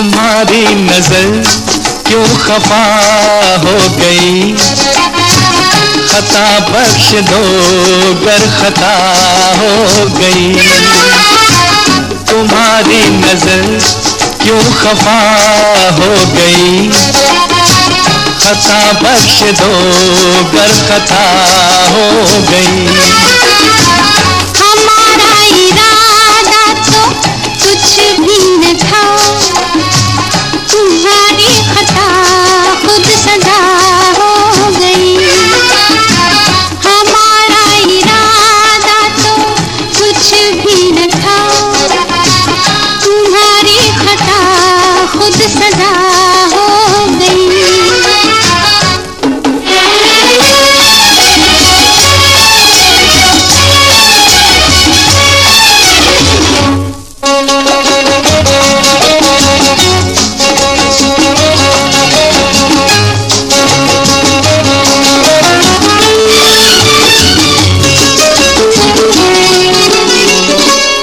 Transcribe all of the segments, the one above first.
तुम्हारी नजर क्यों खफा हो गई, खता बख्श दो गर खता हो गई। तुम्हारी नजर क्यों खफा हो गई, खता बख्श दो गर खता हो गई। हमारा इरादा तो कुछ भी न था, तुम्हारी खता खुद सजा हो गई। हमारा इरादा तो कुछ भी न था, तुम्हारी खता खुद सजा हो गई।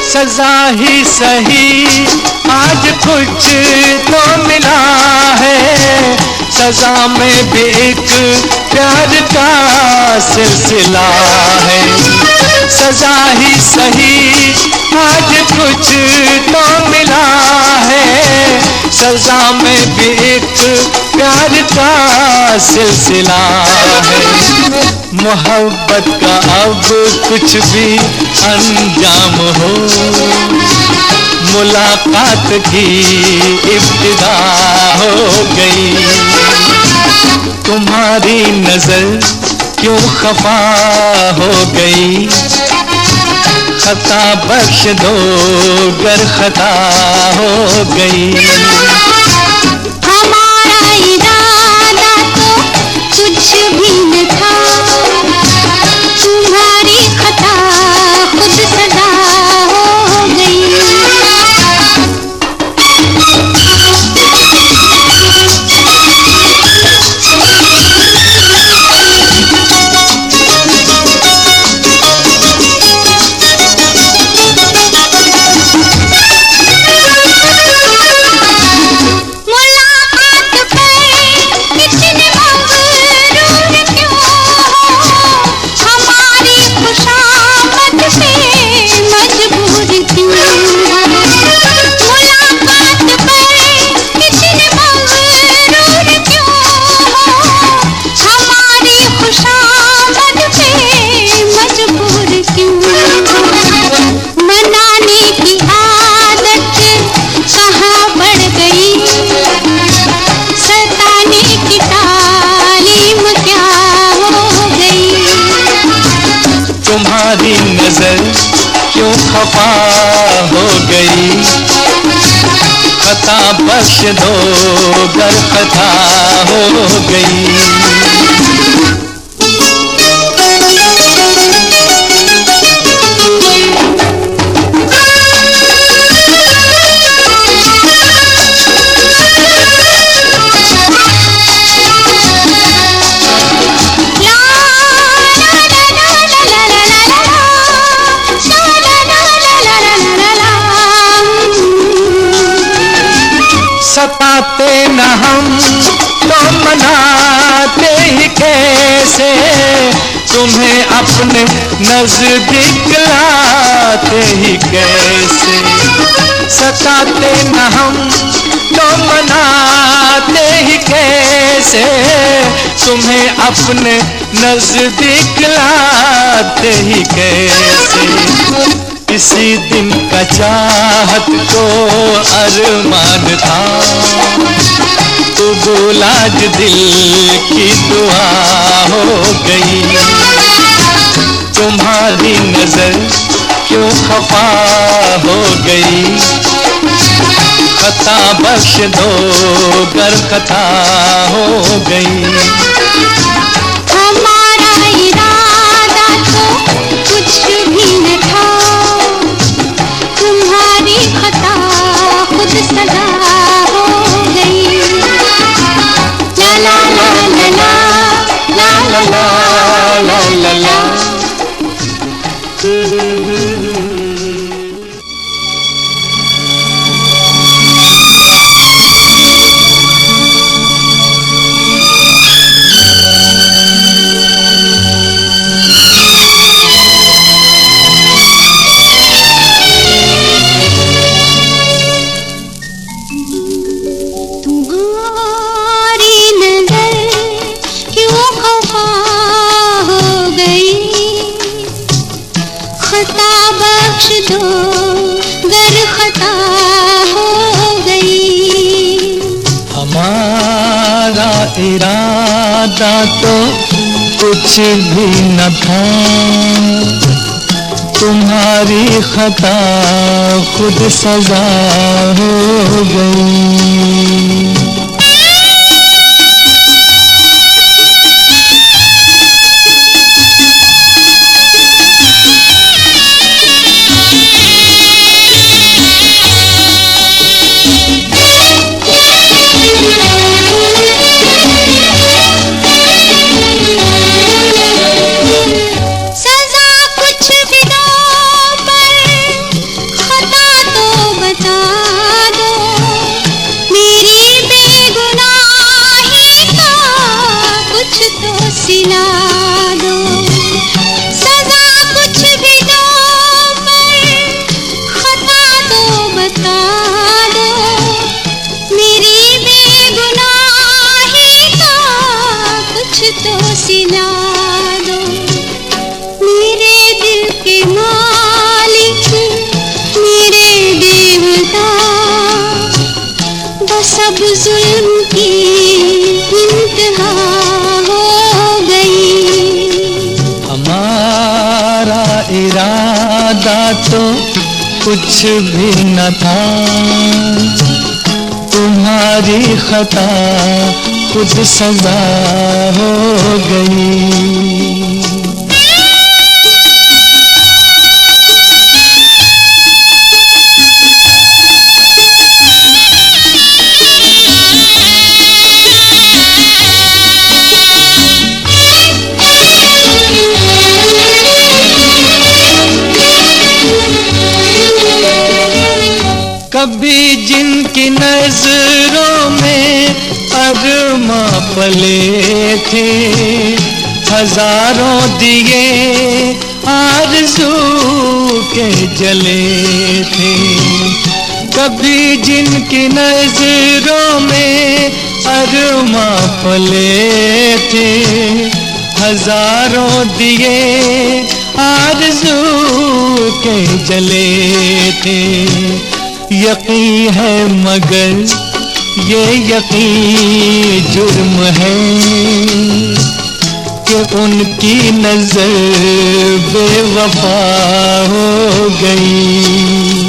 सजा ही सही आज कुछ तो मिला है, सजा में भी एक प्यार का सिलसिला है। सजा ही सही आज कुछ तो मिला है, सजा में भी एक प्यार का सिलसिला है। मोहब्बत का अब कुछ भी अंजाम हो, मुलाकात की इब्तिदा हो गई। तुम्हारी नजर क्यों खफा हो गई, खता बख्श दो गर खता हो गई। हमारा इरादा तो कुछ भी न था, तुम्हारी खता खुद सजा हो गई। तुम्हारी नजर क्यों खफा हो गई, खता बख्श दो गर खता हो गई। सताते न हम तो मनाते ही कैसे, तुम्हें अपने नजदीक लाते ही कैसे। सताते न हम तो मनाते ही कैसे, तुम्हें अपने नजदीक लाते ही कैसे। इसी दिन का चाहत को अरमान था, कबूल आज दिल की दुआ हो गई। तुम्हारी नजर क्यों खफा हो गई, खता बख्श दो गर खता हो गई। हमारा इरादा तो कुछ भी न था, तुम्हारी खता खुद सजा हो गई। ला ला ला ला ला ला ला ला ला ला। बख्श दो गर खता हो गई। हमारा इरादा तो कुछ भी न था, तुम्हारी खता खुद सजा हो गई। सिला दो सजा कुछ भी दो, पर खता तो बता दो, मेरी बेगुनाही का कुछ तो सिला दो। मेरे दिल के मालिक मेरे देवता, बस अब जुल्म की इंतहा इरादा तो कुछ भी न था, तुम्हारी खता खुद सजा हो गई। कभी जिनकी नजरों में अरमा पले थे, हजारों दिए आरज़ू के जले थे। कभी जिनकी नजरों में अरमा पले थे, हजारों दिए आरज़ू के जले थे। यकीन है मगर ये यकीन जुर्म है कि उनकी नजर बेवफा हो गई।